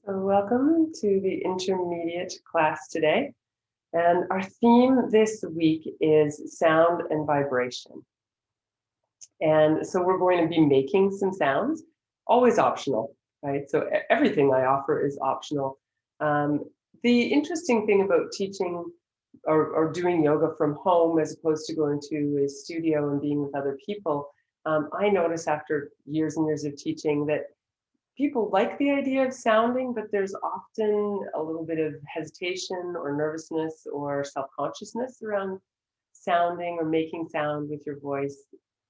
Welcome to the intermediate class today. And our theme this week is sound and vibration. And so we're going to be making some sounds, always optional, right? So everything I offer is optional. Um, the interesting thing about teaching or doing yoga from home as opposed to going to a studio and being with other people, I notice after years and years of teaching that people like the idea of sounding, but there's often a little bit of hesitation or nervousness or self-consciousness around sounding or making sound with your voice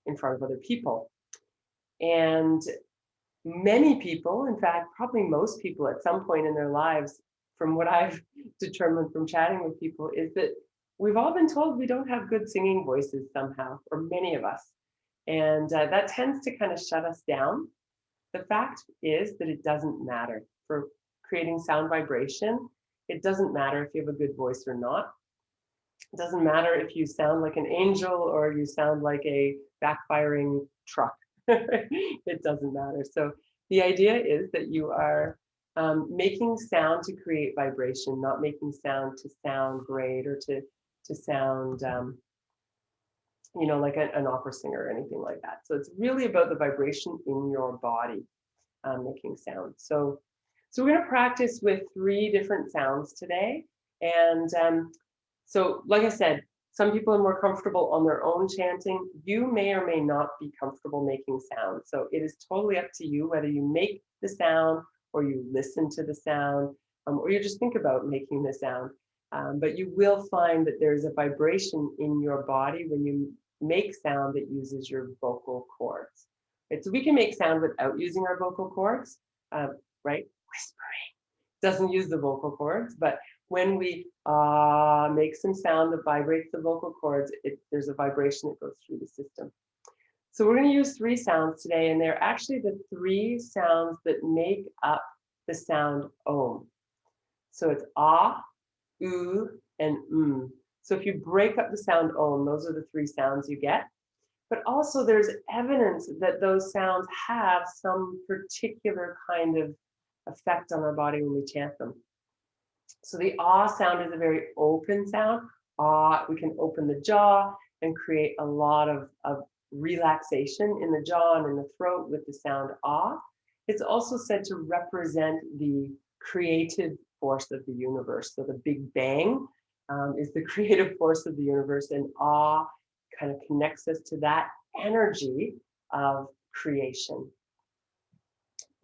in front of other people. And many people, in fact, probably most people at some point in their lives, from what I've determined from chatting with people, is that we've all been told we don't have good singing voices somehow, or many of us. And that tends to kind of shut us down. The fact is that it doesn't matter for creating sound vibration. It doesn't matter if you have a good voice or not. It doesn't matter if you sound like an angel or you sound like a backfiring truck. It doesn't matter. So the idea is that you are making sound to create vibration, not making sound to sound great or to sound like an opera singer or anything like that. So it's really about the vibration in your body making sound. So we're going to practice with 3 different sounds today. And so, like I said, some people are more comfortable on their own chanting. You may or may not be comfortable making sound. So it is totally up to you whether you make the sound or you listen to the sound or you just think about making the sound. But you will find that there's a vibration in your body when you make sound that uses your vocal cords. Right? So we can make sound without using our vocal cords, right? Whispering doesn't use the vocal cords, but when we make some sound that vibrates the vocal cords, there's a vibration that goes through the system. So we're going to use 3 sounds today, and they're actually the 3 sounds that make up the sound Om. So it's ah, oo, and So if you break up the sound Om, those are the 3 sounds you get. But also there's evidence that those sounds have some particular kind of effect on our body when we chant them. So the ah sound is a very open sound. Ah, we can open the jaw and create a lot of relaxation in the jaw and in the throat with the sound ah. It's also said to represent the creative force of the universe. So the Big Bang is the creative force of the universe, and ah kind of connects us to that energy of creation.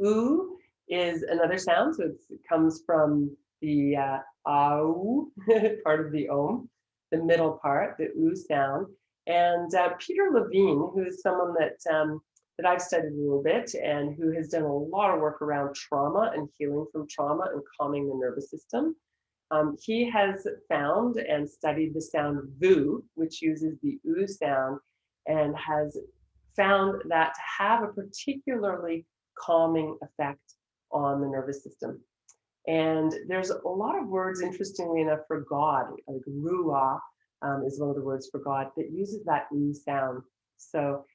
Oo is another sound, so it comes from the au part of the om, the middle part, the oo sound. And Peter Levine, who is someone that I've studied a little bit and who has done a lot of work around trauma and healing from trauma and calming the nervous system. He has found and studied the sound vu, which uses the oo sound, and has found that to have a particularly calming effect on the nervous system. And there's a lot of words, interestingly enough, for God, like ruah is one of the words for God that uses that oo sound. So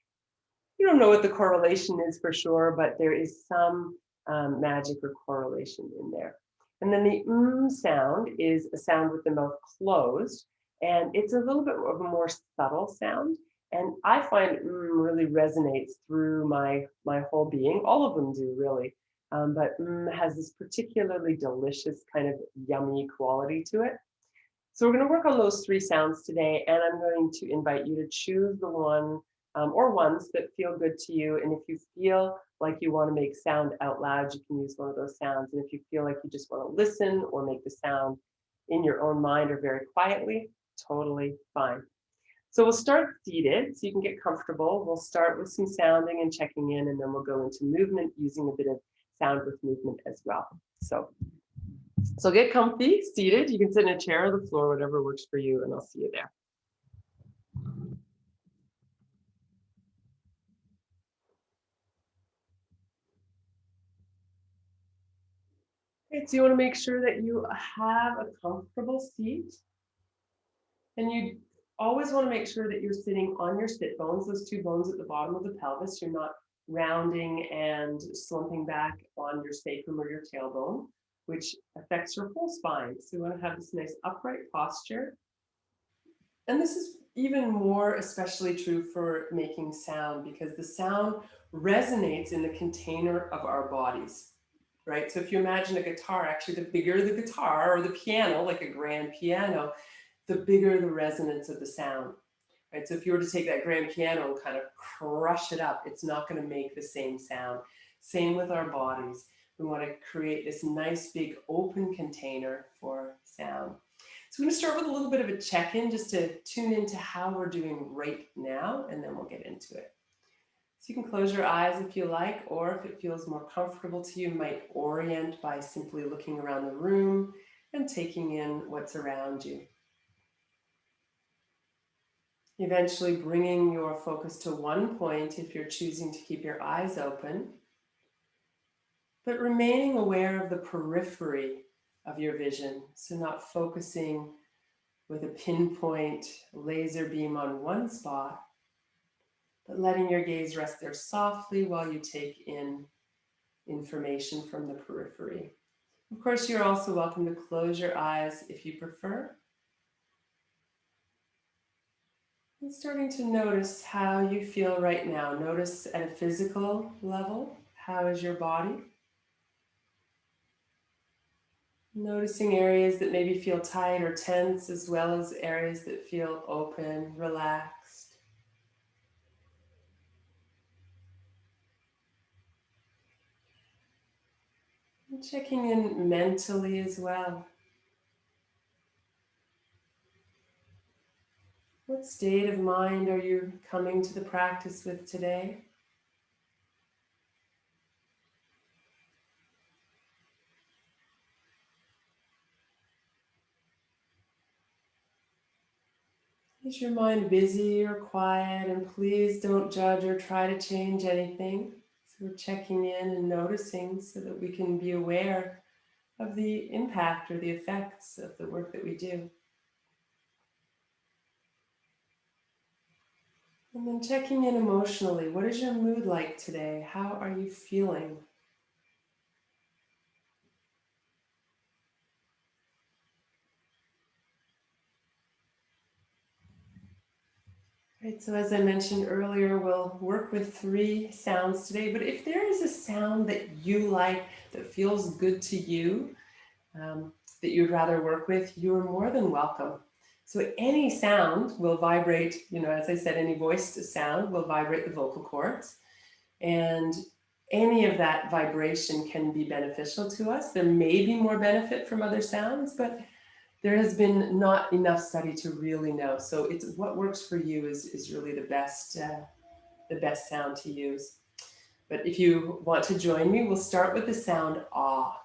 you don't know what the correlation is for sure, but there is some magic or correlation in there. And then the sound is a sound with the mouth closed, and it's a little bit of a more subtle sound. And I find really resonates through my whole being. All of them do really, but has this particularly delicious kind of yummy quality to it. So we're going to work on those 3 sounds today, and I'm going to invite you to choose the one or ones that feel good to you. And if you feel like you want to make sound out loud, you can use one of those sounds. And if you feel like you just want to listen or make the sound in your own mind or very quietly, totally fine. So we'll start seated so you can get comfortable. We'll start with some sounding and checking in, and then we'll go into movement using a bit of sound with movement as well. So get comfy, seated. You can sit in a chair or the floor, whatever works for you, and I'll see you there. Okay, so you want to make sure that you have a comfortable seat. And you always want to make sure that you're sitting on your sit bones, those 2 bones at the bottom of the pelvis. You're not rounding and slumping back on your sacrum or your tailbone. which affects your whole spine. So you want to have this nice upright posture. And this is even more especially true for making sound, because the sound resonates in the container of our bodies, right? So if you imagine a guitar, actually the bigger the guitar or the piano, like a grand piano, the bigger the resonance of the sound, right? So if you were to take that grand piano and kind of crush it up, it's not going to make the same sound. Same with our bodies. We want to create this nice big open container for sound. So I'm going to start with a little bit of a check-in just to tune into how we're doing right now, and then we'll get into it. So you can close your eyes if you like, or if it feels more comfortable to you, might orient by simply looking around the room and taking in what's around you. Eventually bringing your focus to one point if you're choosing to keep your eyes open, but remaining aware of the periphery of your vision. So not focusing with a pinpoint laser beam on one spot, but letting your gaze rest there softly while you take in information from the periphery. Of course, you're also welcome to close your eyes if you prefer. And starting to notice how you feel right now. Notice at a physical level, how is your body? Noticing areas that maybe feel tight or tense, as well as areas that feel open, relaxed. And checking in mentally as well. What state of mind are you coming to the practice with today? Is your mind busy or quiet? And please don't judge or try to change anything. So we're checking in and noticing so that we can be aware of the impact or the effects of the work that we do. And then checking in emotionally. What is your mood like today? How are you feeling? Right, so as I mentioned earlier, we'll work with 3 sounds today, but if there is a sound that you like, that feels good to you, that you'd rather work with, you're more than welcome. So any sound will vibrate, as I said, any voiced sound will vibrate the vocal cords, and any of that vibration can be beneficial to us. There may be more benefit from other sounds, but there has been not enough study to really know. So it's what works for you is really the best sound to use. But if you want to join me, we'll start with the sound ah.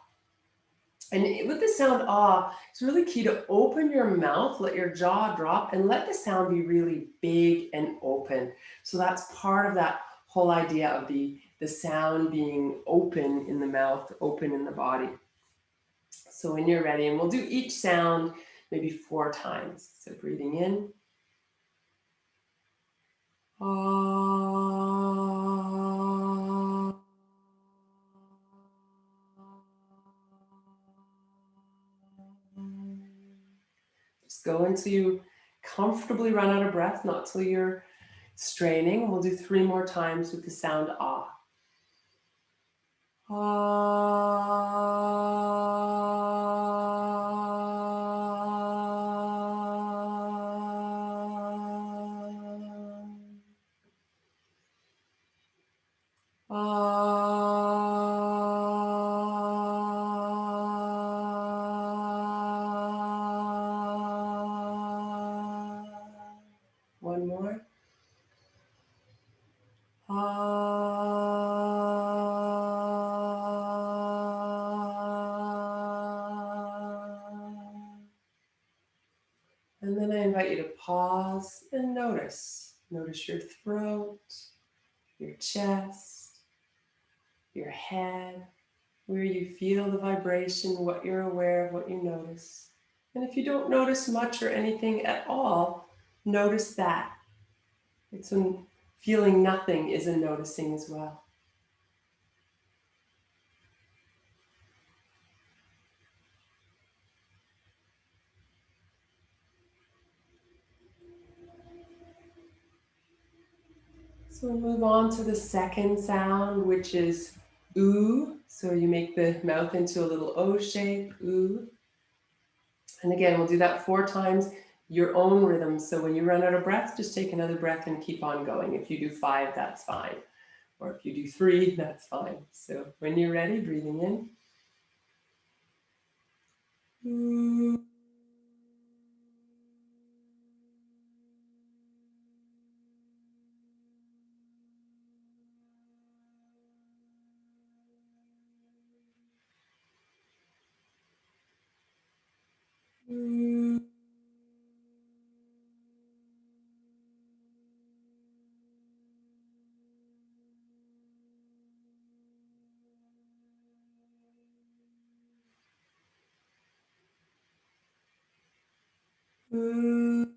And with the sound ah, it's really key to open your mouth, let your jaw drop, and let the sound be really big and open. So that's part of that whole idea of the sound being open in the mouth, open in the body. So when you're ready, and we'll do each sound maybe 4 times. So breathing in. Ah. Just go until you comfortably run out of breath, not till you're straining. We'll do 3 more times with the sound ah. One more. And then I invite you to pause and notice. Notice your throat, your chest, your head, where you feel the vibration, what you're aware of, what you notice. And if you don't notice much or anything at all, notice that. It's when feeling nothing is a noticing as well. So we'll move on to the second sound, which is oo. So you make the mouth into a little O shape, oo. And again, we'll do that 4 times, your own rhythm. So when you run out of breath, just take another breath and keep on going. If you do 5, that's fine. Or if you do 3, that's fine. So when you're ready, breathing in. Ooh. Ooh. Ooh.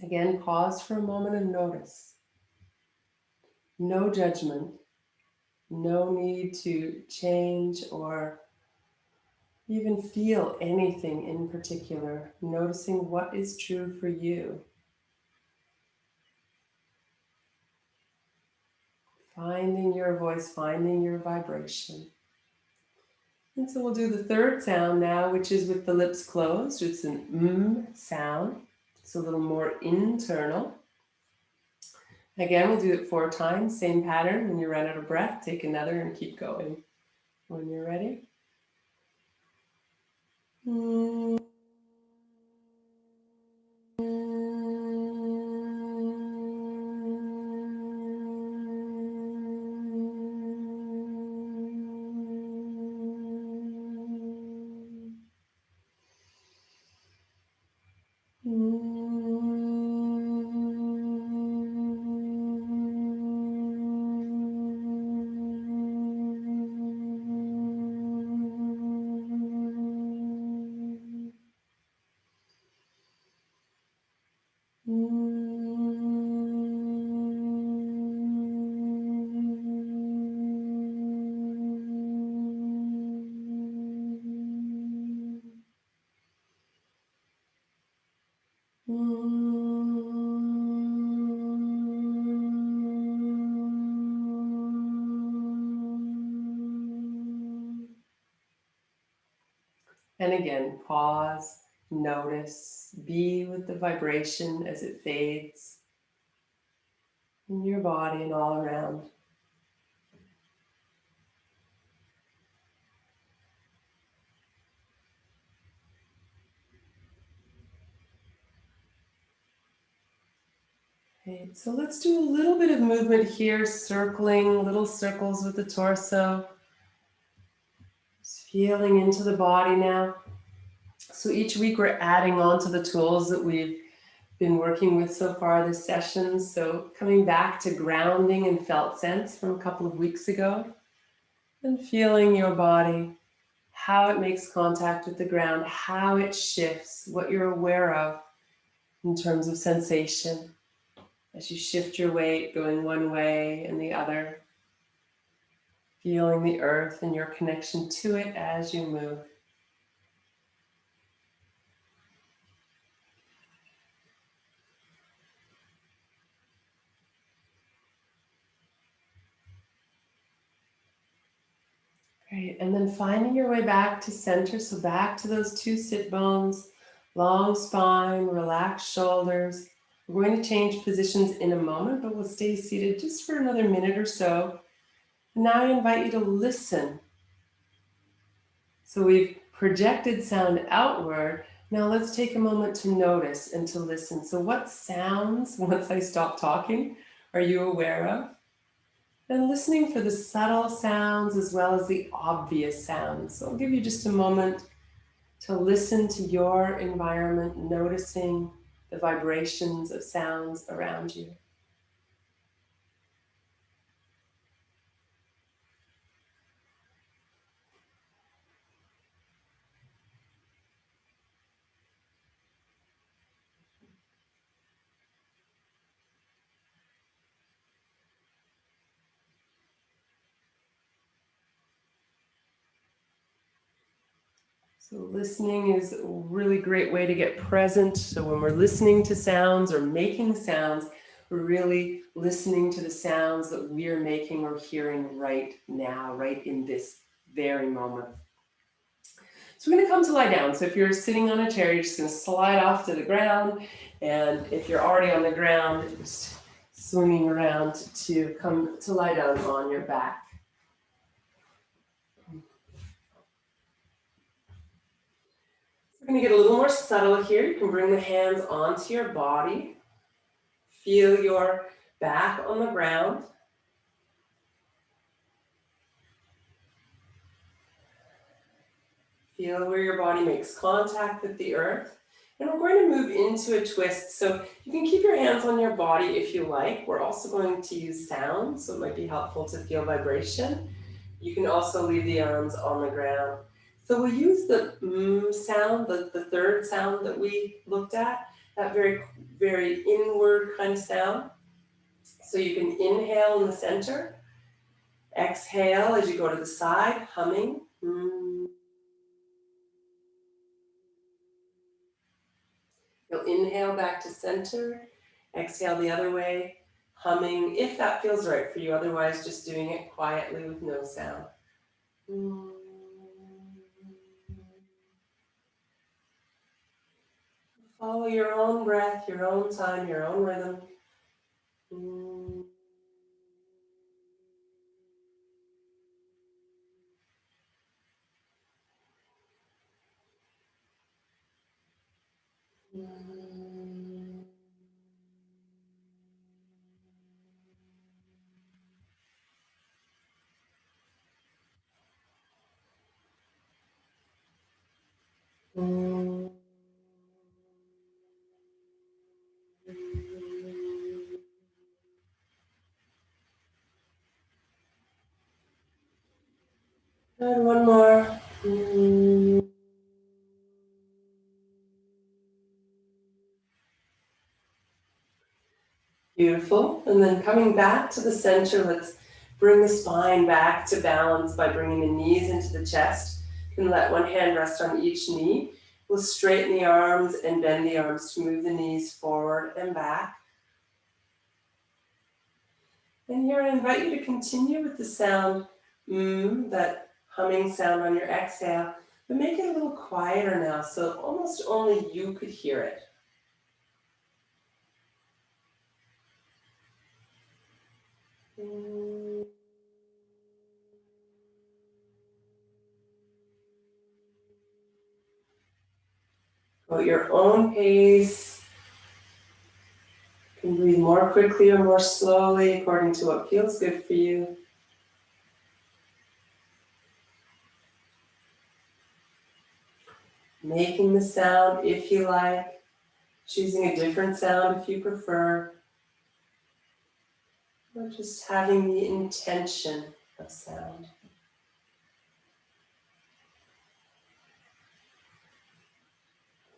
Again, pause for a moment and notice. No judgment, no need to change or even feel anything in particular. Noticing what is true for you. Finding your voice, finding your vibration. And so we'll do the third sound now, which is with the lips closed. It's an sound. It's a little more internal. Again, we'll do it 4 times, same pattern. When you run out of breath, take another and keep going. When you're ready. And again, pause, notice, be with the vibration as it fades in your body and all around. Okay, so let's do a little bit of movement here, circling little circles with the torso. Just feeling into the body now. So each week we're adding on to the tools that we've been working with so far this session. So coming back to grounding and felt sense from a couple of weeks ago and feeling your body, how it makes contact with the ground, how it shifts, what you're aware of in terms of sensation as you shift your weight going one way and the other, feeling the earth and your connection to it as you move. Great, and then finding your way back to center, so back to those 2 sit bones, long spine, relaxed shoulders. We're going to change positions in a moment, but we'll stay seated just for another minute or so. And now I invite you to listen. So we've projected sound outward. Now let's take a moment to notice and to listen. So what sounds, once I stop talking, are you aware of? And listening for the subtle sounds as well as the obvious sounds. So I'll give you just a moment to listen to your environment, noticing the vibrations of sounds around you. So listening is a really great way to get present. So when we're listening to sounds or making sounds, we're really listening to the sounds that we're making or hearing right now, right in this very moment. So we're going to come to lie down. So if you're sitting on a chair, you're just going to slide off to the ground. And if you're already on the ground, just swinging around to come to lie down on your back. We're going to get a little more subtle here. You can bring the hands onto your body. Feel your back on the ground. Feel where your body makes contact with the earth. And we're going to move into a twist. So you can keep your hands on your body if you like. We're also going to use sound, so it might be helpful to feel vibration. You can also leave the arms on the ground. So we'll use the sound, the third sound that we looked at, that very, very inward kind of sound. So you can inhale in the center, exhale as you go to the side, humming. You'll inhale back to center, exhale the other way, humming, if that feels right for you. Otherwise, just doing it quietly with no sound. Follow your own breath, your own time, your own rhythm. And one more. Beautiful. And then coming back to the center, let's bring the spine back to balance by bringing the knees into the chest. You can let one hand rest on each knee. We'll straighten the arms and bend the arms to move the knees forward and back. And here I invite you to continue with the sound, that humming sound on your exhale, but make it a little quieter now so almost only you could hear it. Go at your own pace. You can breathe more quickly or more slowly according to what feels good for you. Making the sound if you like, choosing a different sound if you prefer, or just having the intention of sound.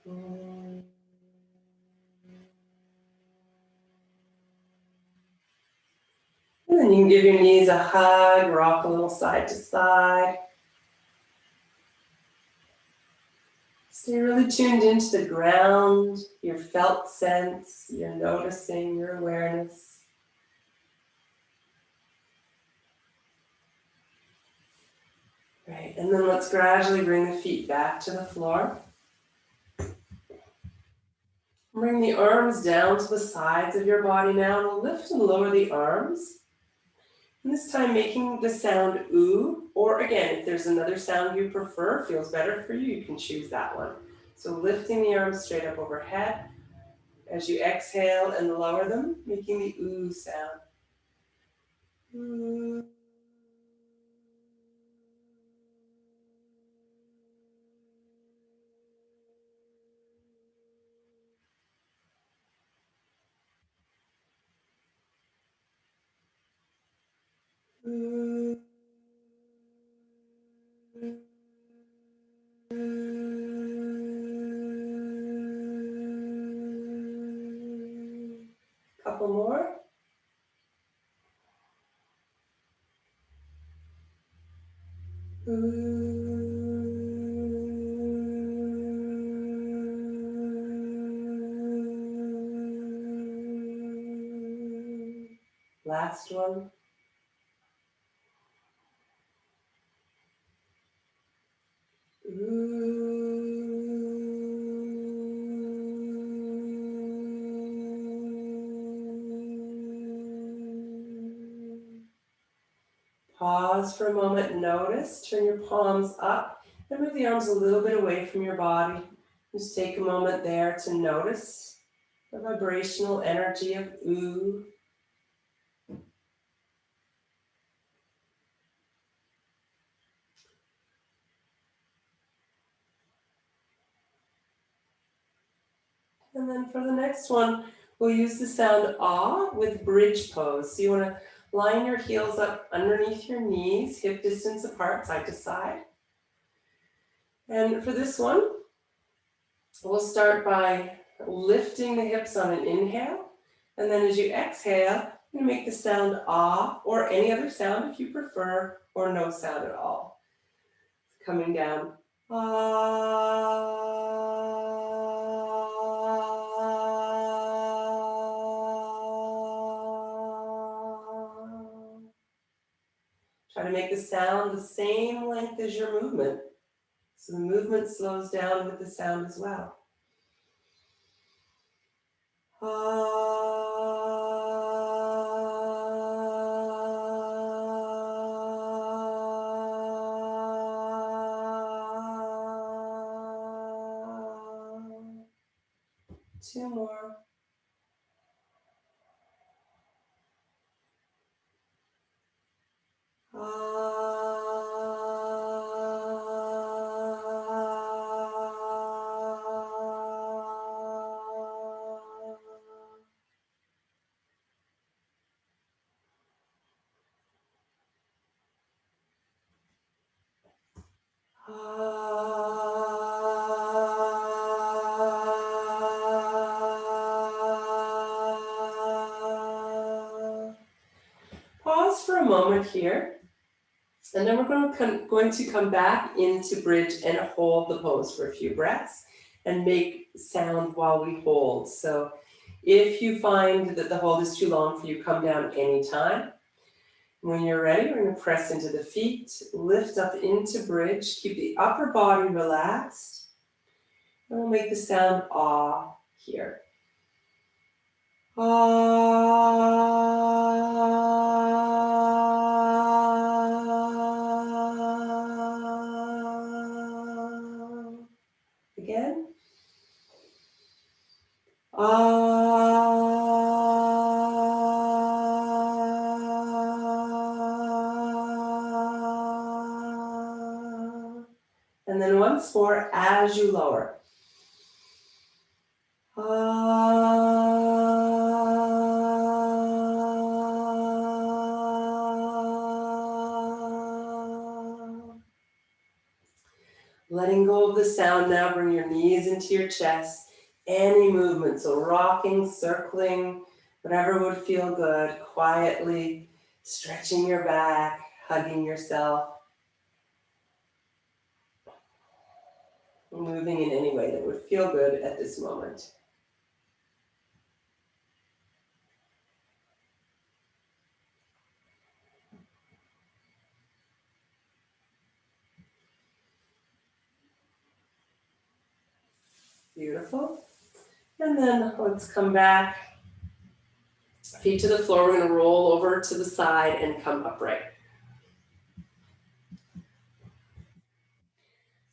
And then you can give your knees a hug, rock a little side to side. Stay really tuned into the ground, your felt sense, your noticing, your awareness. Right, and then let's gradually bring the feet back to the floor. Bring the arms down to the sides of your body now. We'll lift and lower the arms. And this time making the sound ooh, or again, if there's another sound you prefer, feels better for you, you can choose that one. So lifting the arms straight up overhead. As you exhale and lower them, making the ooh sound. Ooh. Ooh. Couple more. Last one. Pause for a moment, notice, turn your palms up and move the arms a little bit away from your body. Just take a moment there to notice the vibrational energy of ooh. And then for the next one, we'll use the sound ah with bridge pose. So you want to line your heels up underneath your knees, hip distance apart, side to side. And for this one, we'll start by lifting the hips on an inhale. And then as you exhale, you make the sound ah, or any other sound if you prefer, or no sound at all. Coming down, ah. Try to make the sound the same length as your movement. So the movement slows down with the sound as well. Two more. Pause for a moment here, and then we're going to come back into bridge and hold the pose for a few breaths and make sound while we hold. So if you find that the hold is too long for you, come down anytime. When you're ready, we're going to press into the feet, lift up into bridge, keep the upper body relaxed, and we'll make the sound ah here. Again. And then once more as you lower. Letting go of the sound now, bring your knees into your chest. Any movement, so rocking, circling, whatever would feel good, quietly stretching your back, hugging yourself, moving in any way that would feel good at this moment. Beautiful. And then let's come back. Feet to the floor. We're going to roll over to the side and come upright.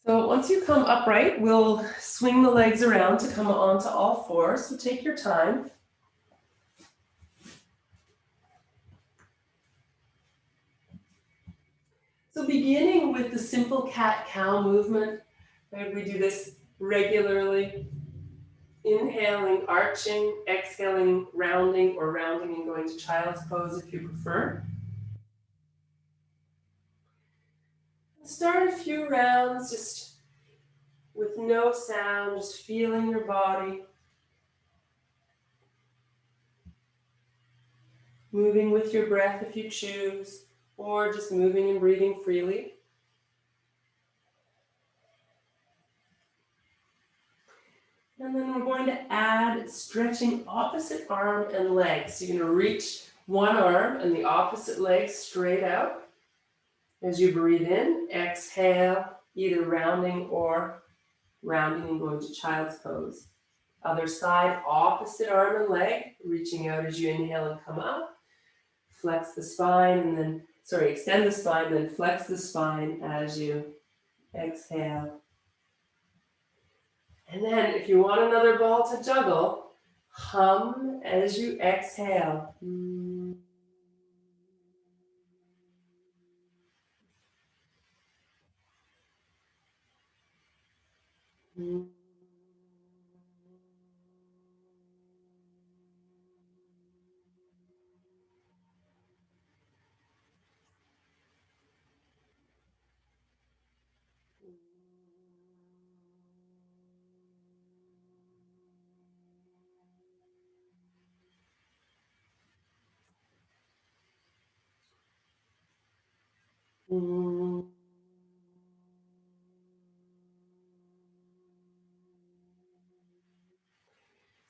So once you come upright, we'll swing the legs around to come onto all fours. So take your time. So beginning with the simple cat-cow movement, right? We do this regularly. Inhaling, arching, exhaling, rounding, or rounding and going to child's pose if you prefer. Start a few rounds just with no sound, just feeling your body. Moving with your breath if you choose, or just moving and breathing freely. And then we're going to add stretching opposite arm and leg. So you're going to reach One arm and the opposite leg straight out. As you breathe in, exhale, either rounding and going to child's pose. Other side, opposite arm and leg, reaching out as you inhale and come up. Flex the spine and then, extend the spine, then flex the spine as you exhale. And then if you want another ball to juggle, hum as you exhale.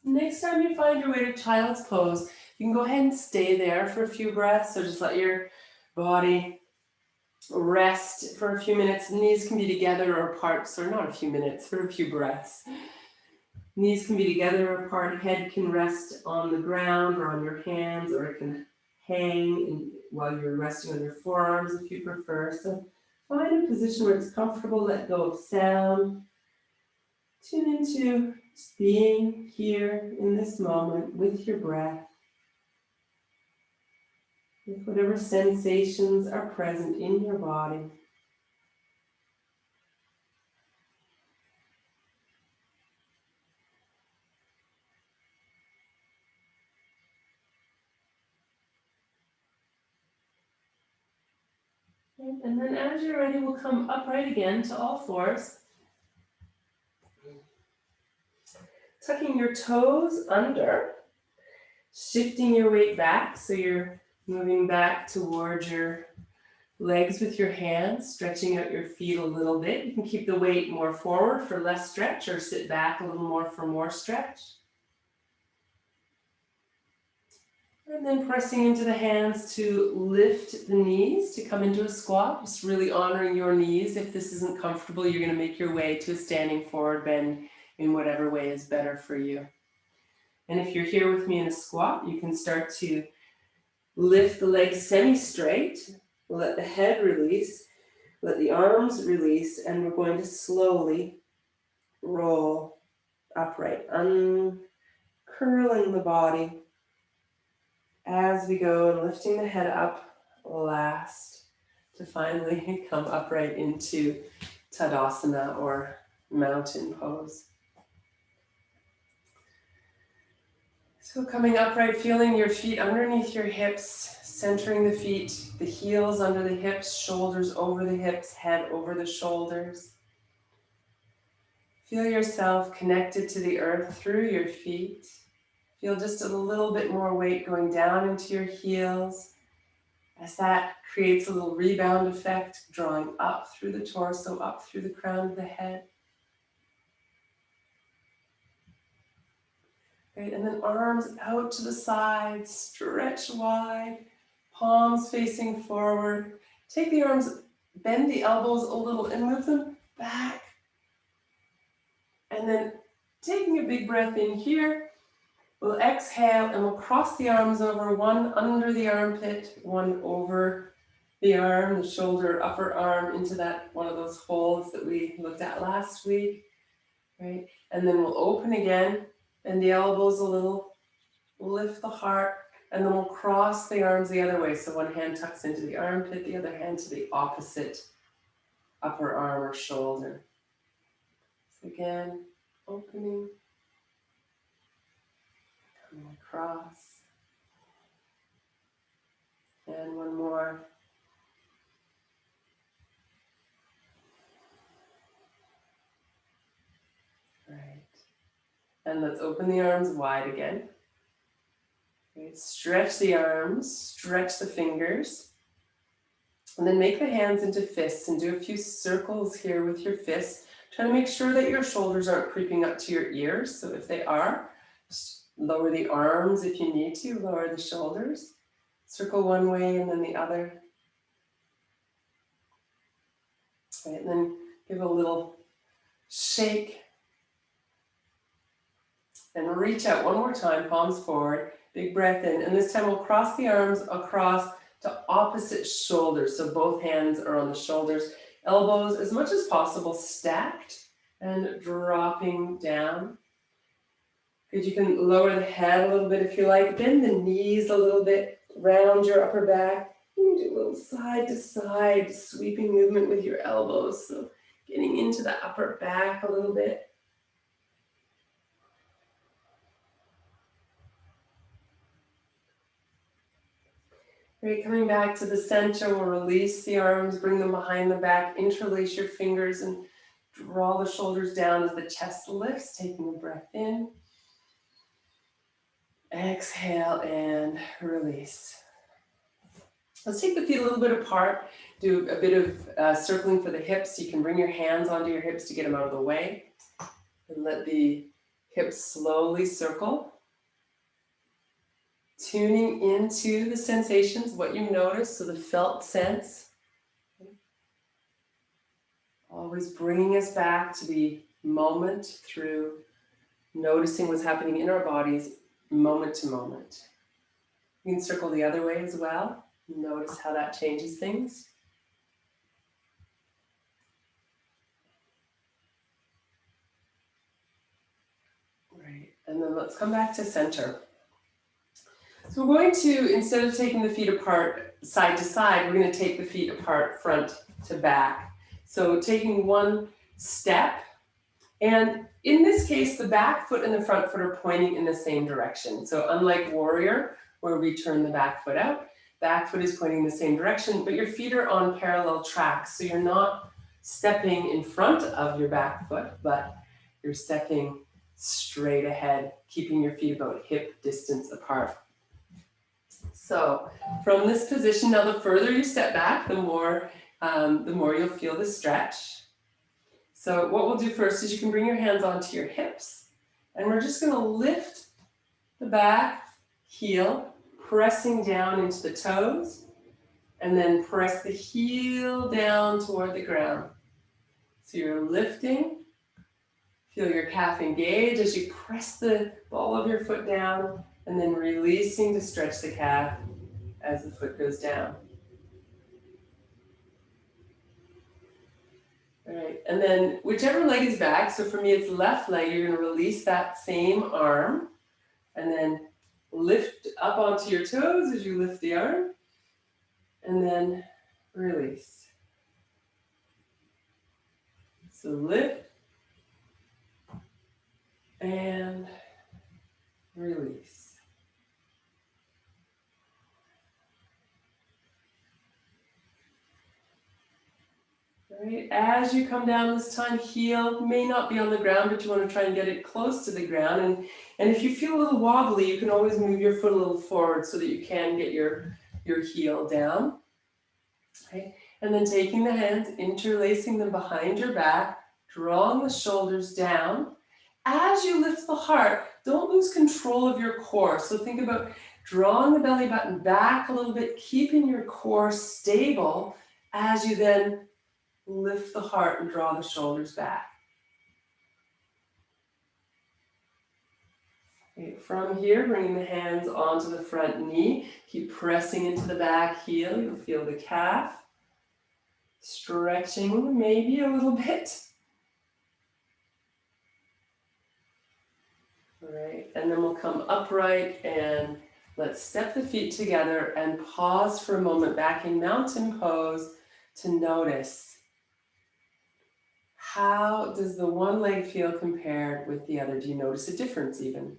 Next time you find your way to child's pose, you can go ahead and stay there for a few breaths. So just let your body rest for a few minutes. Knees can be together or apart, so not a few minutes, for a few breaths. Knees can be together or apart. Head can rest on the ground or on your hands, or it can hang while you're resting on your forearms if you prefer. So find a position where it's comfortable. Let go of sound. Tune into just being here in this moment with your breath, with whatever sensations are present in your body. And then as you're ready, we'll come upright again to all fours. Tucking your toes under, shifting your weight back, so you're moving back towards your legs with your hands, stretching out your feet a little bit. You can keep the weight more forward for less stretch, or sit back a little more for more stretch. And then pressing into the hands to lift the knees, to come into a squat, just really honoring your knees. If this isn't comfortable, you're going to make your way to a standing forward bend in whatever way is better for you. And if you're here with me in a squat, you can start to lift the legs semi-straight, let the head release, let the arms release, and we're going to slowly roll upright, uncurling the body as we go, and lifting the head up last to finally come upright into Tadasana, or mountain pose. So coming upright, feeling your feet underneath your hips, centering the feet, the heels under the hips, shoulders over the hips, head over the shoulders. Feel yourself connected to the earth through your feet. Feel just a little bit more weight going down into your heels, as that creates a little rebound effect, drawing up through the torso, up through the crown of the head. Great, and then arms out to the side, stretch wide, palms facing forward. Take the arms, bend the elbows a little and move them back. And then taking a big breath in here, we'll exhale and we'll cross the arms over, one under the armpit, one over the arm, the shoulder, upper arm, into that one of those holes that we looked at last week, right? And then we'll open again, and the elbows a little, lift the heart, and then we'll cross the arms the other way. So one hand tucks into the armpit, the other hand to the opposite upper arm or shoulder. So again, opening, coming across, and one more. Right. And let's open the arms wide again. Okay. Stretch the arms, stretch the fingers. And then make the hands into fists and do a few circles here with your fists. Try to make sure that your shoulders aren't creeping up to your ears. So if they are, just lower the arms if you need to, lower the shoulders. Circle one way and then the other. Right, and then give a little shake. And reach out one more time, palms forward, big breath in. And this time we'll cross the arms across to opposite shoulders. So both hands are on the shoulders, elbows as much as possible stacked and dropping down. Good, you can lower the head a little bit if you like. Bend the knees a little bit, round your upper back. You can do a little side to side sweeping movement with your elbows. So getting into the upper back a little bit. Great, coming back to the center, we'll release the arms, bring them behind the back, interlace your fingers and draw the shoulders down as the chest lifts, taking a breath in. Exhale and release. Let's take the feet a little bit apart, do a bit of circling for the hips. You can bring your hands onto your hips to get them out of the way. And let the hips slowly circle. Tuning into the sensations, what you notice, so the felt sense. Always bringing us back to the moment through noticing what's happening in our bodies moment to moment. You can circle the other way as well. Notice how that changes things. Right, and then let's come back to center. So we're going to, instead of taking the feet apart side to side, we're going to take the feet apart front to back. So taking one step, and in this case, the back foot and the front foot are pointing in the same direction. So unlike warrior, where we turn the back foot out, back foot is pointing in the same direction, but your feet are on parallel tracks. So you're not stepping in front of your back foot, but you're stepping straight ahead, keeping your feet about hip distance apart. So from this position, now the further you step back, the more you'll feel the stretch. So what we'll do first is you can bring your hands onto your hips, and we're just going to lift the back heel, pressing down into the toes, and then press the heel down toward the ground. So you're lifting, feel your calf engage as you press the ball of your foot down, and then releasing to stretch the calf as the foot goes down. All right, and then whichever leg is back, so for me it's left leg, you're going to release that same arm, and then lift up onto your toes as you lift the arm, and then release. So lift, and release. All right, as you come down this time, heel may not be on the ground, but you want to try and get it close to the ground. And if you feel a little wobbly, you can always move your foot a little forward so that you can get your heel down. Okay, and then taking the hands, interlacing them behind your back, drawing the shoulders down. As you lift the heart, don't lose control of your core. So think about drawing the belly button back a little bit, keeping your core stable as you then lift the heart and draw the shoulders back. Okay, from here, bringing the hands onto the front knee. Keep pressing into the back heel. You'll feel the calf stretching maybe a little bit. All right, and then we'll come upright and let's step the feet together and pause for a moment back in mountain pose to notice how does the one leg feel compared with the other. Do you notice a difference even?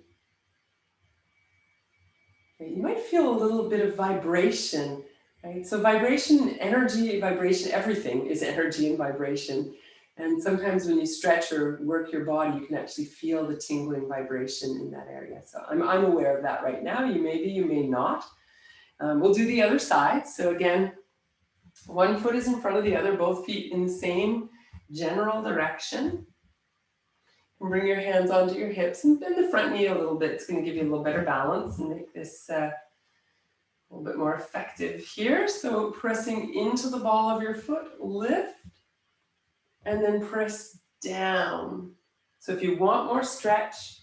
Okay, you might feel a little bit of vibration, right? So vibration, energy, vibration, everything is energy and vibration. And sometimes when you stretch or work your body, you can actually feel the tingling vibration in that area. So I'm aware of that right now. You may be, you may not. We'll do the other side. So again, one foot is in front of the other, both feet in the same general direction. And bring your hands onto your hips and bend the front knee a little bit. It's going to give you a little better balance and make this A little bit more effective here. So pressing into the ball of your foot, lift, and then press down. So if you want more stretch,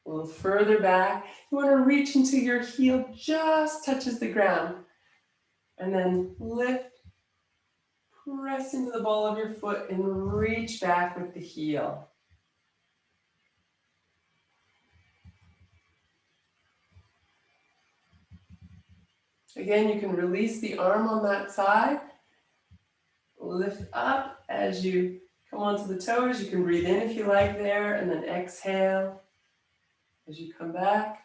a little further back, you want to reach until your heel just touches the ground. And then lift, press into the ball of your foot and reach back with the heel. Again, you can release the arm on that side. Lift up as you come onto the toes. You can breathe in if you like there, and then exhale as you come back.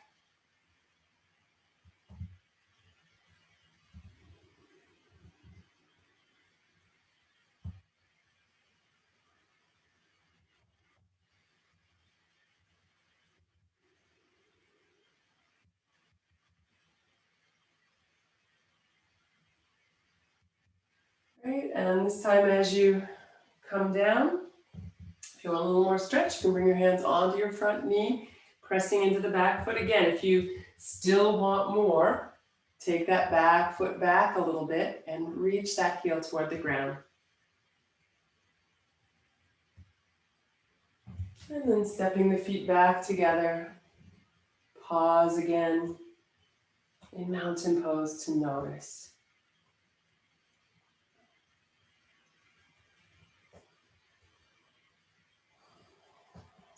Right, and this time as you come down, if you want a little more stretch, you can bring your hands onto your front knee, pressing into the back foot. Again, if you still want more, take that back foot back a little bit and reach that heel toward the ground. And then stepping the feet back together. Pause again in mountain pose to notice.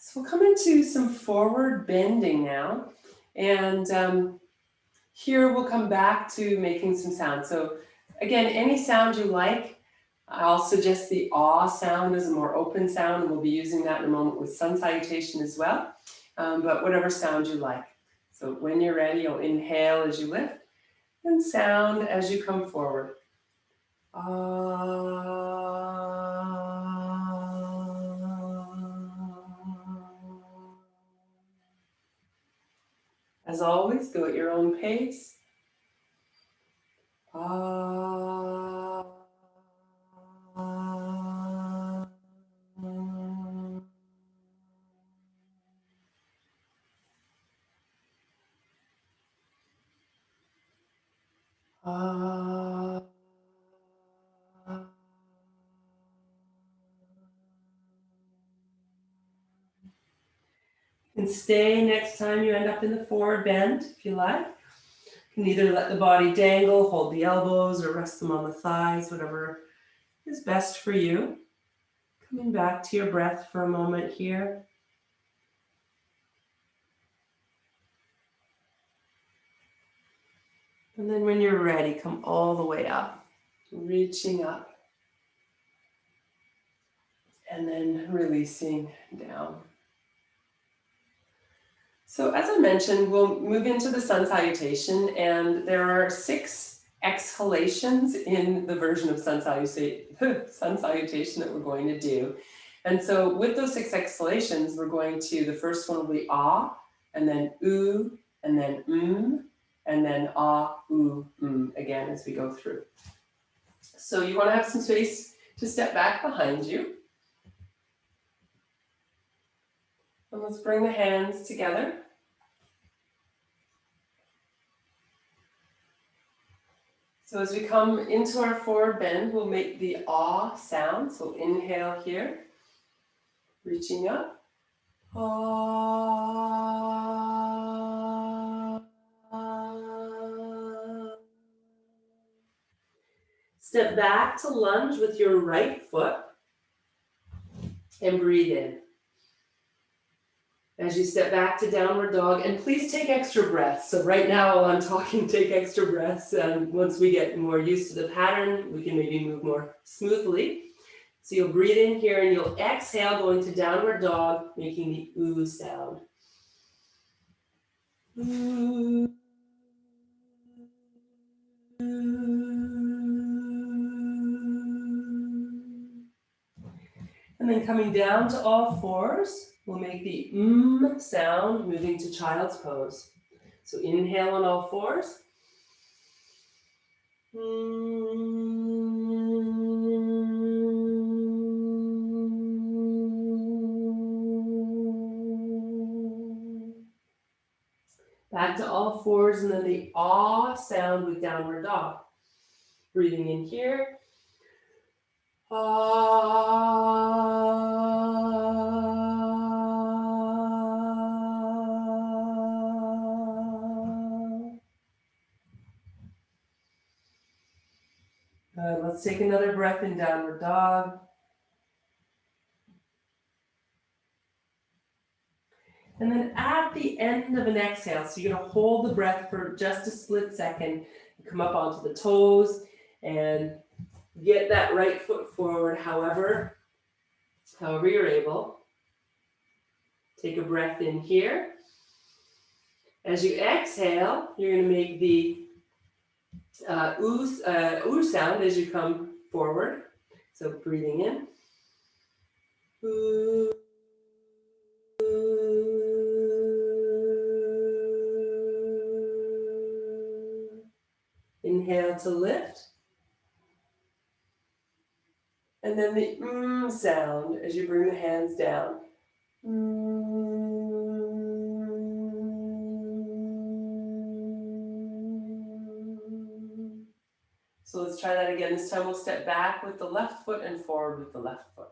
So we'll come into some forward bending now. And here we'll come back to making some sound. So again, any sound you like. I'll suggest the ah sound is a more open sound, and we'll be using that in a moment with sun salutation as well. But whatever sound you like. So when you're ready, you'll inhale as you lift and sound as you come forward. As always, go at your own pace. And stay next time you end up in the forward bend, if you like. You can either let the body dangle, hold the elbows, or rest them on the thighs, whatever is best for you. Coming back to your breath for a moment here. And then when you're ready, come all the way up, reaching up. And then releasing down. So as I mentioned, we'll move into the sun salutation, and there are 6 exhalations in the version of sun salutation that we're going to do. And so with those 6 exhalations, we're going to, the first one will be ah, and then oo, and then and then ah, oo, again as we go through. So you want to have some space to step back behind you. And let's bring the hands together. So as we come into our forward bend, we'll make the ah sound. So inhale here, reaching up. Ah. Step back to lunge with your right foot and breathe in. As you step back to downward dog, and please take extra breaths. So right now while I'm talking, take extra breaths. And once we get more used to the pattern, we can maybe move more smoothly. So you'll breathe in here and you'll exhale going to downward dog, making the oo sound. Ooh. And then coming down to all fours, we'll make the sound, moving to child's pose. So inhale on all fours. Back to all fours, and then the ah sound with downward dog. Breathing in here. Good. Let's take another breath in downward dog. And then at the end of an exhale, so you're going to hold the breath for just a split second, come up onto the toes and get that right foot forward, however you're able. Take a breath in here. As you exhale, you're going to make the ooh sound as you come forward. So breathing in. Ooh. Inhale to lift. And then the sound as you bring the hands down. So let's try that again. This time we'll step back with the left foot and forward with the left foot.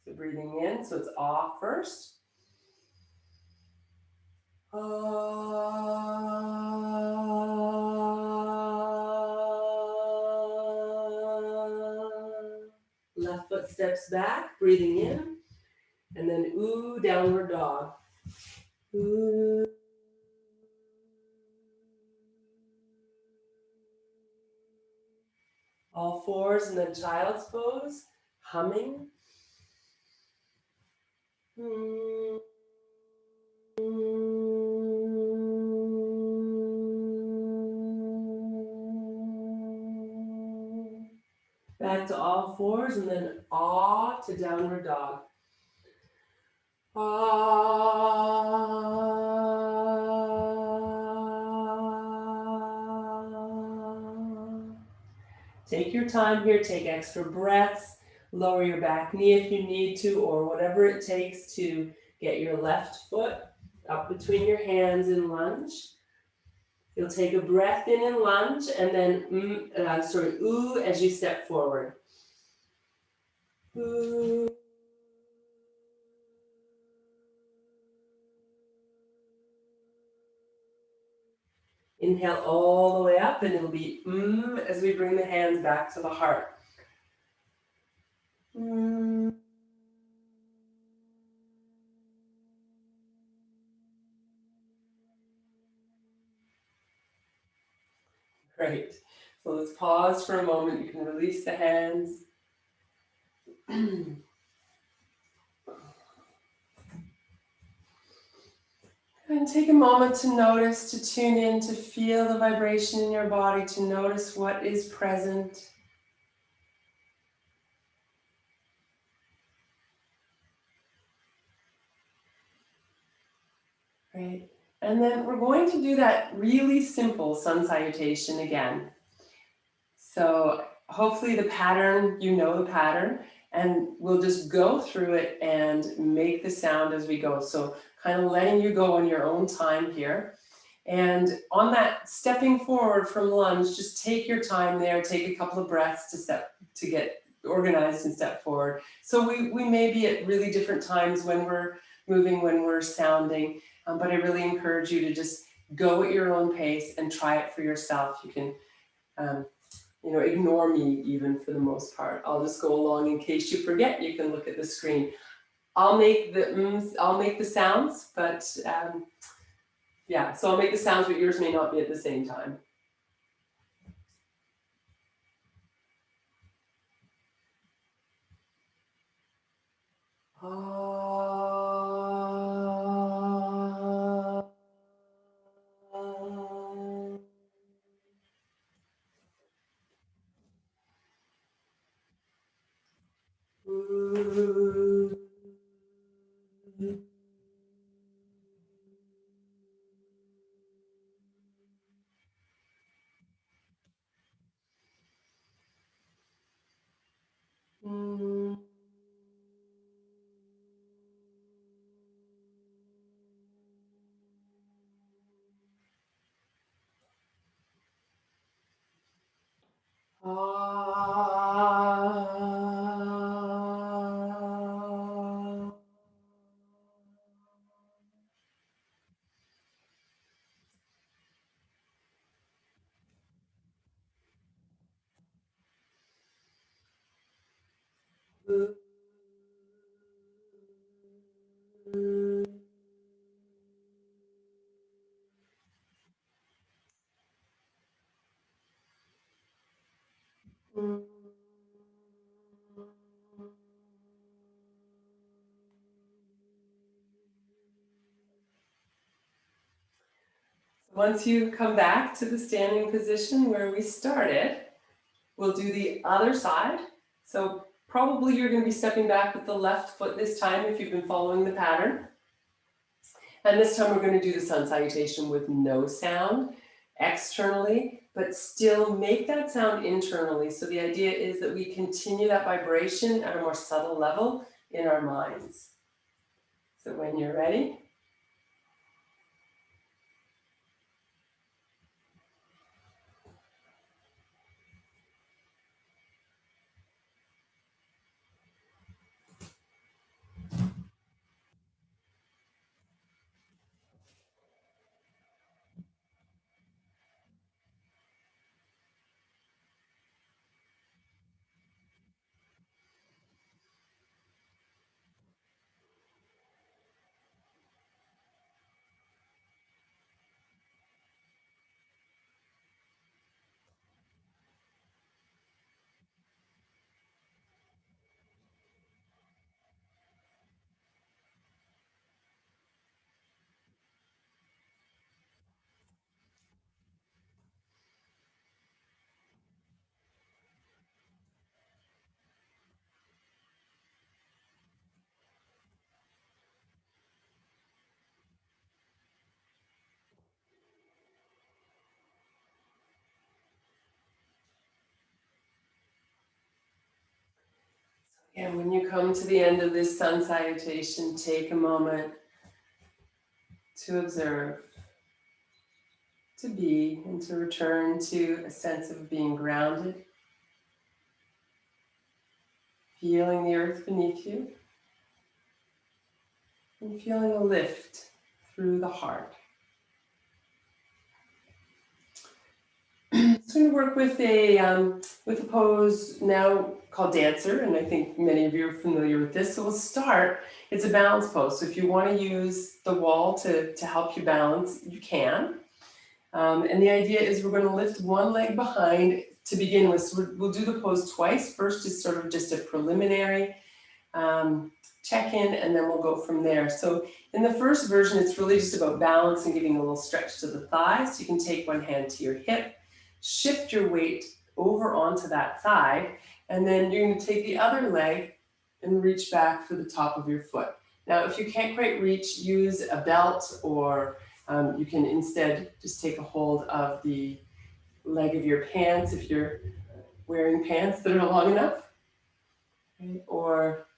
So breathing in, so it's ah first. Left foot steps back, breathing in, and then ooh, downward dog. Ooh. All fours and then child's pose, humming. Back to all fours and then ah to downward dog. Take your time here, take extra breaths, lower your back knee if you need to, or whatever it takes to get your left foot up between your hands in lunge. You'll take a breath in lunge and then ooh as you step forward. Ooh. Inhale all the way up, and it'll be as we bring the hands back to the heart. Great. So let's pause for a moment. You can release the hands. And take a moment to notice, to tune in, to feel the vibration in your body, to notice what is present. Great. And then we're going to do that really simple sun salutation again. So hopefully the pattern, you know the pattern, and we'll just go through it and make the sound as we go. So kind of letting you go on your own time here. And on that stepping forward from lunge, just take your time there, take a couple of breaths to get organized and step forward. So we may be at really different times when we're moving, when we're sounding, but I really encourage you to just go at your own pace and try it for yourself. You can ignore me even for the most part. I'll just go along in case you forget. You can look at the screen. I'll make the sounds, but so I'll make the sounds, but yours may not be at the same time. Once you come back to the standing position where we started, we'll do the other side. So probably you're going to be stepping back with the left foot this time if you've been following the pattern. And this time we're going to do the sun salutation with no sound externally, but still make that sound internally. So the idea is that we continue that vibration at a more subtle level in our minds. So when you're ready, and when you come to the end of this sun salutation, take a moment to observe, to be, and to return to a sense of being grounded, feeling the earth beneath you, and feeling a lift through the heart. So I'm going to work with a pose now called Dancer, and I think many of you are familiar with this. So we'll start. It's a balance pose. So if you want to use the wall to help you balance, you can. And the idea is we're going to lift one leg behind to begin with. So we'll do the pose twice. First is sort of just a preliminary check-in, and then we'll go from there. So in the first version, it's really just about balance and giving a little stretch to the thighs. So you can take one hand to your hip, shift your weight over onto that side, and then you're going to take the other leg and reach back for the top of your foot. Now, if you can't quite reach, use a belt, or you can instead just take a hold of the leg of your pants if you're wearing pants that are long enough, right? Or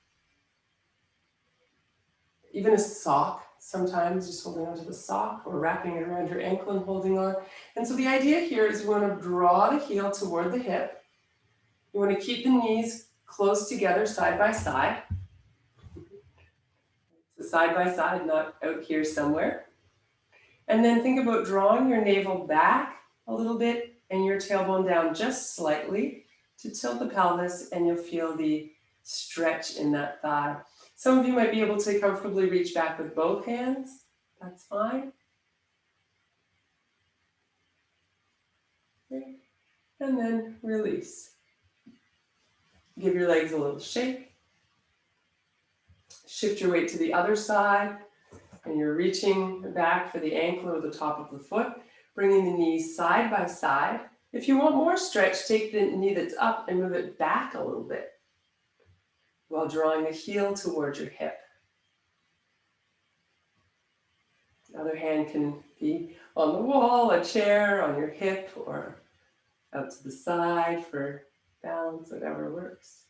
even a sock, sometimes just holding onto the sock or wrapping it around your ankle and holding on. And so the idea here is we want to draw the heel toward the hip. You want to keep the knees close together, side by side. So side by side, not out here somewhere. And then think about drawing your navel back a little bit and your tailbone down just slightly to tilt the pelvis, and you'll feel the stretch in that thigh. Some of you might be able to comfortably reach back with both hands. That's fine. Okay. And then release. Give your legs a little shake. Shift your weight to the other side, and you're reaching back for the ankle or the top of the foot, bringing the knees side by side. If you want more stretch, take the knee that's up and move it back a little bit while drawing the heel towards your hip. The other hand can be on the wall, a chair, on your hip, or out to the side for balance, whatever works.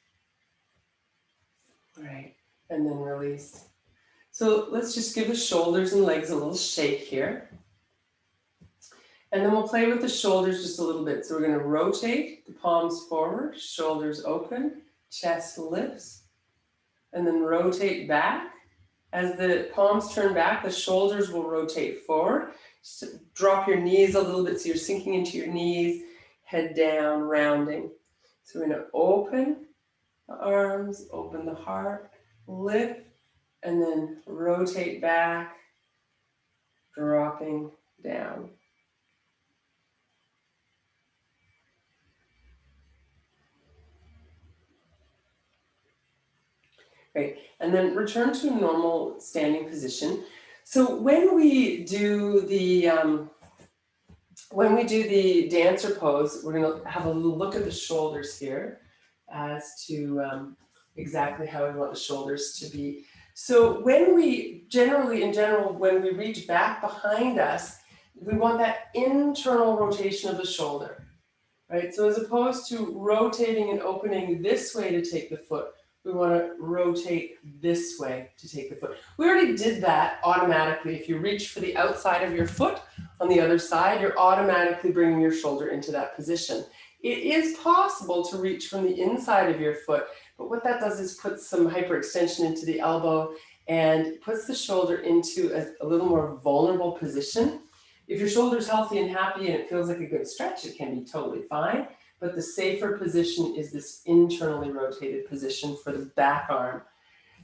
All right, and then release. So let's just give the shoulders and legs a little shake here. And then we'll play with the shoulders just a little bit. So we're going to rotate the palms forward, shoulders open, chest lifts, and then rotate back. As the palms turn back, the shoulders will rotate forward. Just drop your knees a little bit so you're sinking into your knees, head down, rounding. So we're going to open the arms, open the heart, lift, and then rotate back, dropping down. Great, and then return to a normal standing position. So when we do the dancer pose, we're going to have a look at the shoulders here as to exactly how we want the shoulders to be. So when we when we reach back behind us, we want that internal rotation of the shoulder, right? So as opposed to rotating and opening this way to take the foot, we want to rotate this way to take the foot. We already did that automatically. If you reach for the outside of your foot on the other side, you're automatically bringing your shoulder into that position. It is possible to reach from the inside of your foot, but what that does is put some hyperextension into the elbow and puts the shoulder into a little more vulnerable position. If your shoulder's healthy and happy and it feels like a good stretch, it can be totally fine. But the safer position is this internally rotated position for the back arm.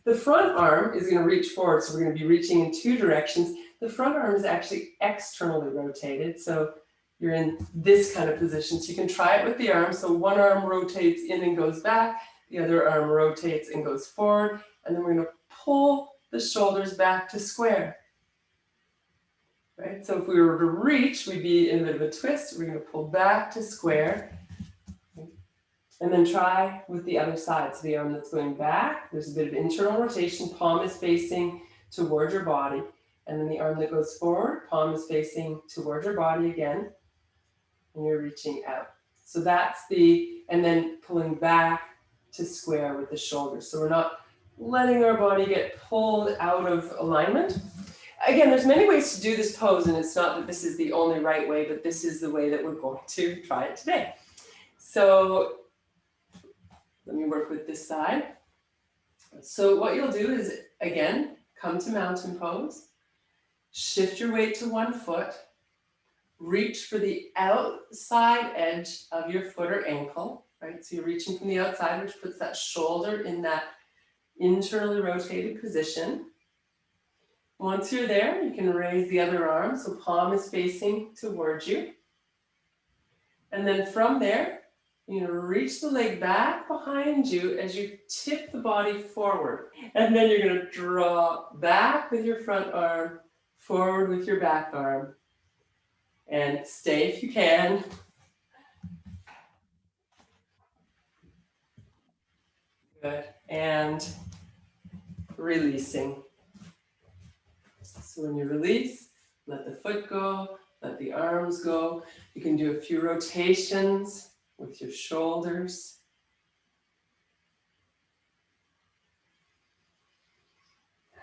The front arm is going to reach forward, so we're going to be reaching in two directions. The front arm is actually externally rotated, so you're in this kind of position. So you can try it with the arm. So one arm rotates in and goes back, the other arm rotates and goes forward, and then we're going to pull the shoulders back to square. Right? So if we were to reach, we'd be in a bit of a twist. We're going to pull back to square. And then try with the other side. So the arm that's going back, there's a bit of internal rotation, palm is facing toward your body. And then the arm that goes forward, palm is facing toward your body again. And you're reaching out. So that's and then pulling back to square with the shoulders. So we're not letting our body get pulled out of alignment. Again, there's many ways to do this pose, and it's not that this is the only right way, but this is the way that we're going to try it today. So let me work with this side. So what you'll do is, again, come to mountain pose, shift your weight to one foot, reach for the outside edge of your foot or ankle, right? So you're reaching from the outside, which puts that shoulder in that internally rotated position. Once you're there, you can raise the other arm, so palm is facing towards you. And then from there, you're going to reach the leg back behind you as you tip the body forward. And then you're going to draw back with your front arm, forward with your back arm. And stay if you can. Good. And releasing. So when you release, let the foot go, let the arms go. You can do a few rotations with your shoulders.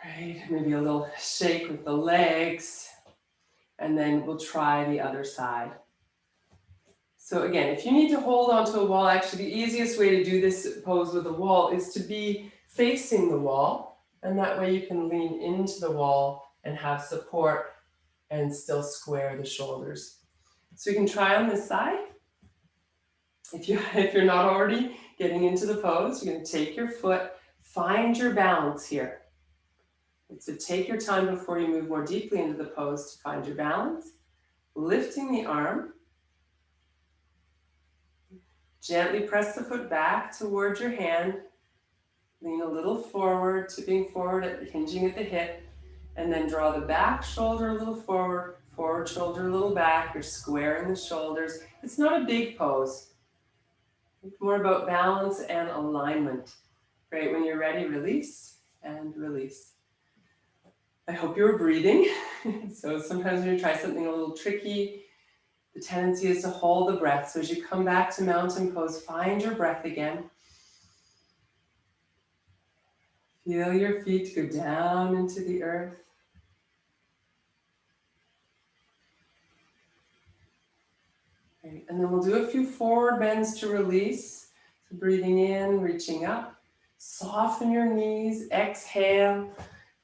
Right, maybe a little shake with the legs. And then we'll try the other side. So again, if you need to hold onto a wall, actually the easiest way to do this pose with a wall is to be facing the wall. And that way you can lean into the wall and have support and still square the shoulders. So you can try on this side. If you're not already getting into the pose, you're going to take your foot, find your balance here. So take your time before you move more deeply into the pose to find your balance. Lifting the arm. Gently press the foot back towards your hand. Lean a little forward, tipping forward, hinging at the hip. And then draw the back shoulder a little forward, forward shoulder a little back. You're squaring the shoulders. It's not a big pose. It's more about balance and alignment. Great, when you're ready, release and release. I hope you're breathing. So sometimes when you try something a little tricky, the tendency is to hold the breath. So as you come back to mountain pose, find your breath again. Feel your feet go down into the earth. Great. And then we'll do a few forward bends to release. So breathing in, reaching up. Soften your knees. Exhale,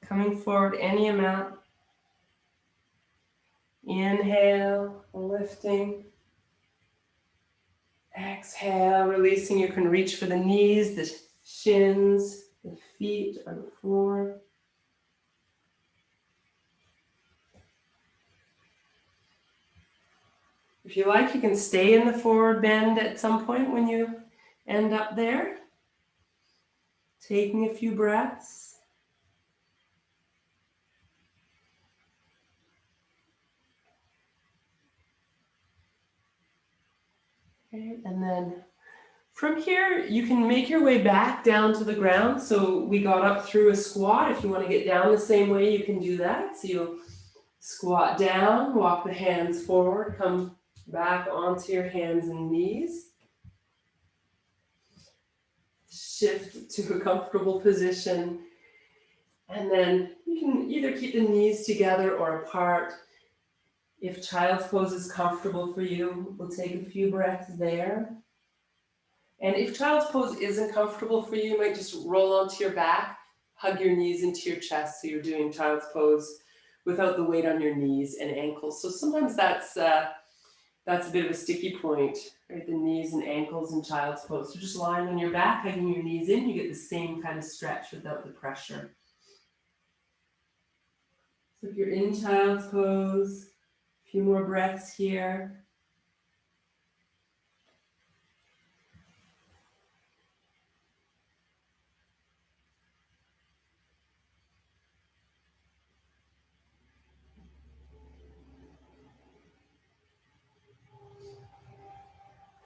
coming forward any amount. Inhale, lifting. Exhale, releasing. You can reach for the knees, the shins, the feet on the floor. If you like, you can stay in the forward bend at some point when you end up there. Taking a few breaths. Okay, and then from here, you can make your way back down to the ground. So we got up through a squat. If you want to get down the same way, you can do that. So you'll squat down, walk the hands forward, come back onto your hands and knees. Shift to a comfortable position. And then you can either keep the knees together or apart. If child's pose is comfortable for you, we'll take a few breaths there. And if child's pose isn't comfortable for you, you might just roll onto your back, hug your knees into your chest so you're doing child's pose without the weight on your knees and ankles. So sometimes that's a bit of a sticky point, right? The knees and ankles in child's pose. So just lying on your back, hugging your knees in, you get the same kind of stretch without the pressure. So if you're in child's pose, a few more breaths here.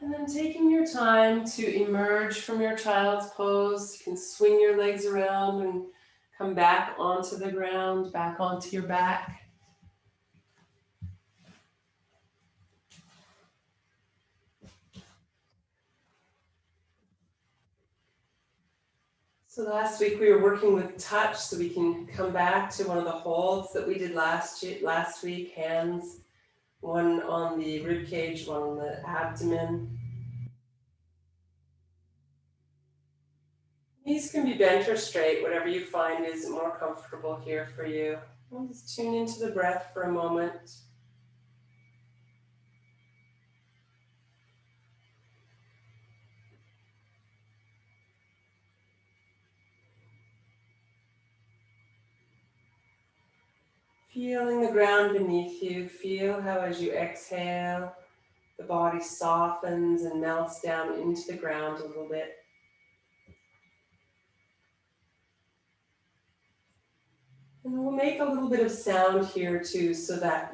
And then taking your time to emerge from your child's pose, you can swing your legs around and come back onto the ground, back onto your back. So last week we were working with touch, so we can come back to one of the holds that we did last week, hands, one on the rib cage, one on the abdomen. Knees can be bent or straight, whatever you find is more comfortable here for you. We'll just tune into the breath for a moment. Feeling the ground beneath you. Feel how as you exhale, the body softens and melts down into the ground a little bit. And we'll make a little bit of sound here too, so that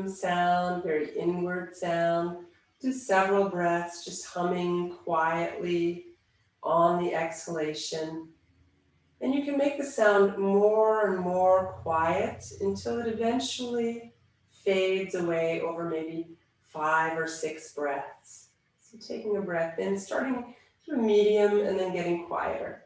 sound, very inward sound. Do several breaths, just humming quietly on the exhalation. And you can make the sound more and more quiet until it eventually fades away over maybe 5 or 6 breaths. So taking a breath in, starting through medium and then getting quieter.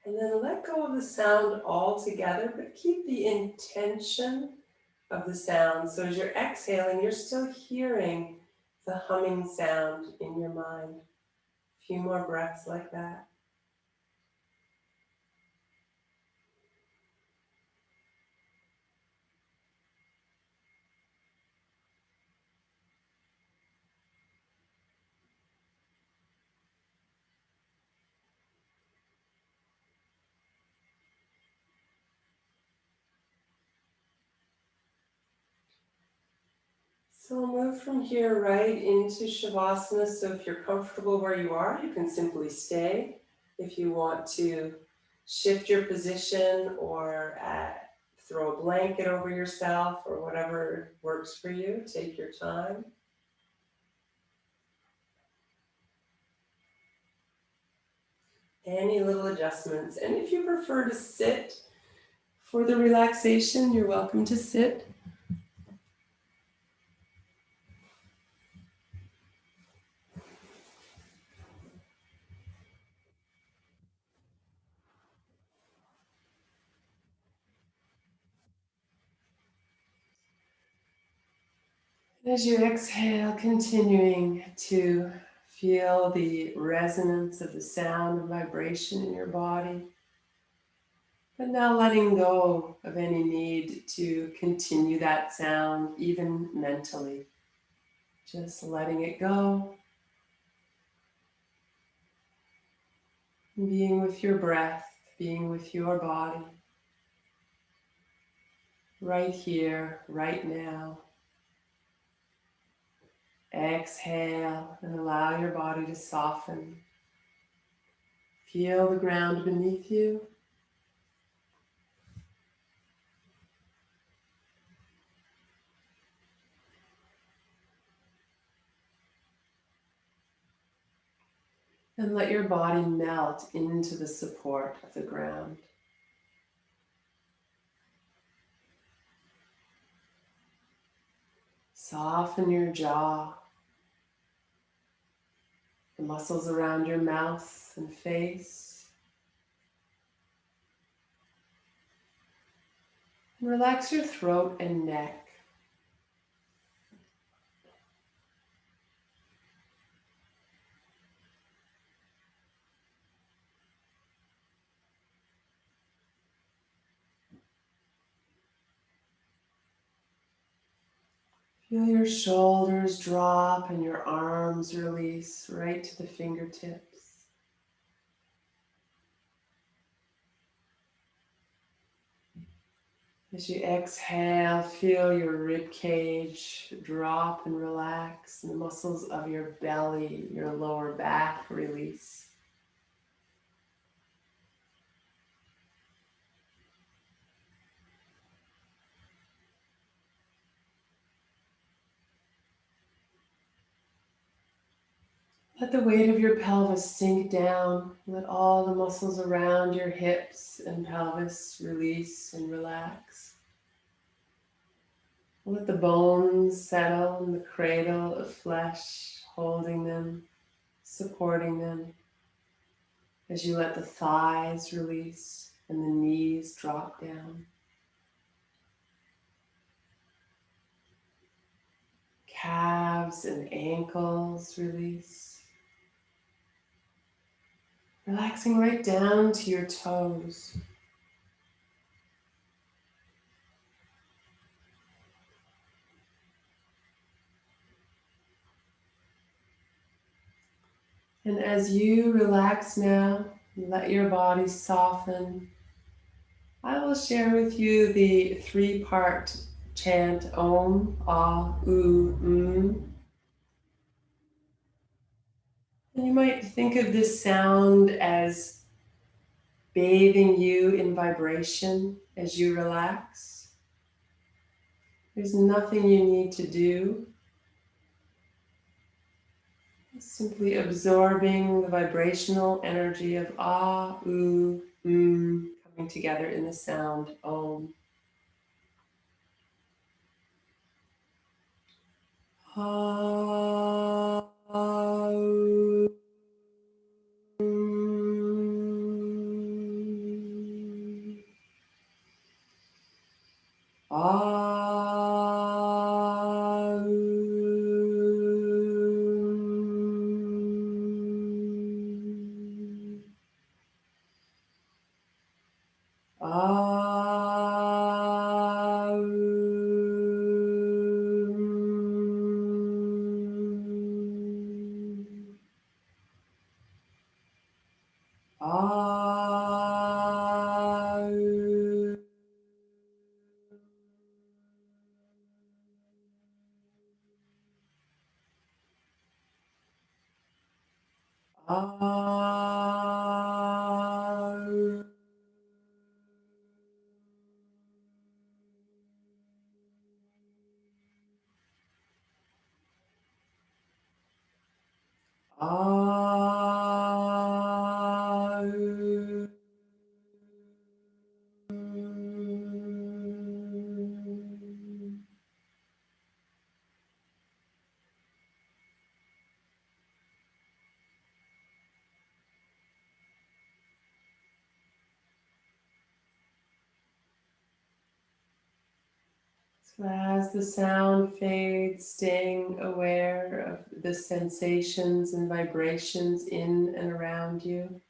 And then let go of the sound altogether, but keep the intention of the sound. So as you're exhaling, you're still hearing the humming sound in your mind. A few more breaths like that. So we'll move from here right into Shavasana. So if you're comfortable where you are, you can simply stay. If you want to shift your position or throw a blanket over yourself or whatever works for you, take your time. Any little adjustments. And if you prefer to sit for the relaxation, you're welcome to sit. As you exhale, continuing to feel the resonance of the sound and vibration in your body, but now letting go of any need to continue that sound, even mentally. Just letting it go, being with your breath, being with your body, right here, right now. Exhale and allow your body to soften. Feel the ground beneath you. And let your body melt into the support of the ground. Soften your jaw, the muscles around your mouth and face. And relax your throat and neck. Feel your shoulders drop and your arms release right to the fingertips. As you exhale, feel your rib cage drop and relax, and the muscles of your belly, your lower back release. Let the weight of your pelvis sink down. Let all the muscles around your hips and pelvis release and relax. Let the bones settle in the cradle of flesh, holding them, supporting them. As you let the thighs release and the knees drop down. Calves and ankles release. Relaxing right down to your toes. And as you relax now, let your body soften. I will share with you the three-part chant Om, Ah, U, And you might think of this sound as bathing you in vibration as you relax. There's nothing you need to do. Simply absorbing the vibrational energy of Ah, U, coming together in the sound Om. Ah, U, Ah, Ah, Ah, So as the sound fades, staying aware of the sensations and vibrations in and around you.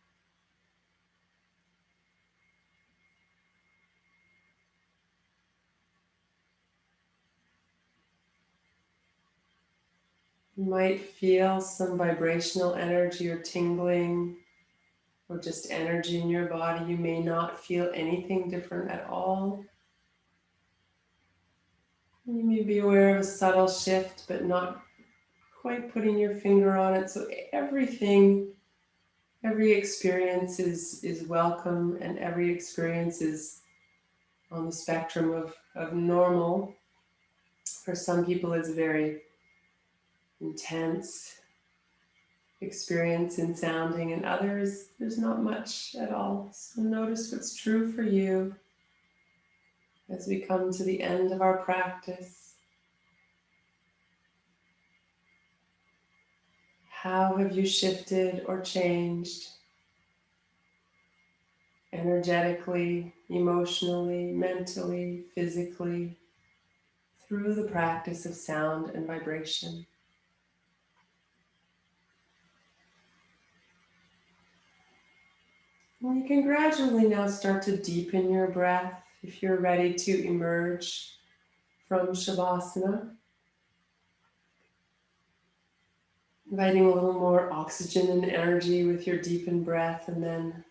You might feel some vibrational energy or tingling or just energy in your body. You may not feel anything different at all. You may be aware of a subtle shift, but not quite putting your finger on it. So everything, every experience is welcome, and every experience is on the spectrum of normal. For some people, it's a very intense experience in sounding, and others, there's not much at all. So notice what's true for you as we come to the end of our practice. How have you shifted or changed energetically, emotionally, mentally, physically through the practice of sound and vibration? And you can gradually now start to deepen your breath if you're ready to emerge from Shavasana. Inviting a little more oxygen and energy with your deepened breath, and then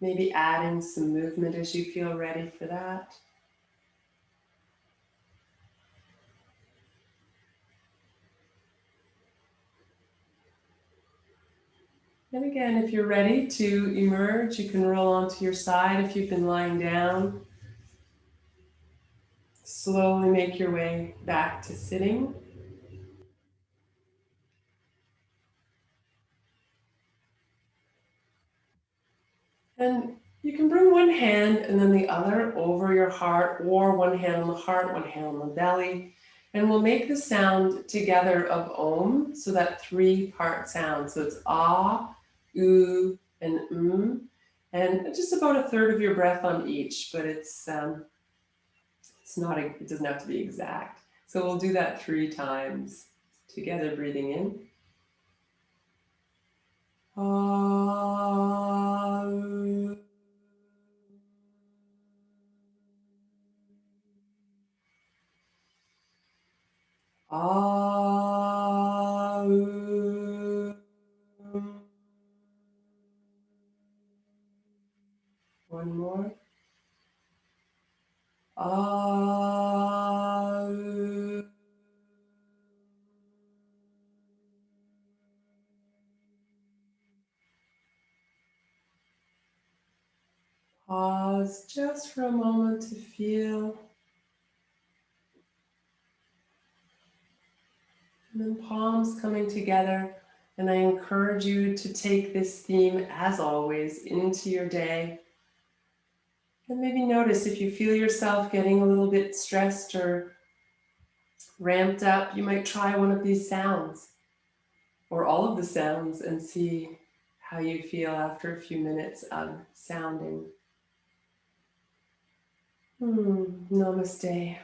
maybe adding some movement as you feel ready for that. And again, if you're ready to emerge, you can roll onto your side if you've been lying down. Slowly make your way back to sitting. And you can bring one hand and then the other over your heart, or one hand on the heart, one hand on the belly. And we'll make the sound together of Om, so that 3-part sound. So it's Ah, U, and and just about a third of your breath on each, but it's not, it doesn't have to be exact. So we'll do that 3 times together, breathing in. Ah, U. Ah, U. One more. Ah, U. Pause just for a moment to feel, and then palms coming together. And I encourage you to take this theme, as always, into your day. And maybe notice if you feel yourself getting a little bit stressed or ramped up, you might try one of these sounds or all of the sounds and see how you feel after a few minutes of sounding. Namaste.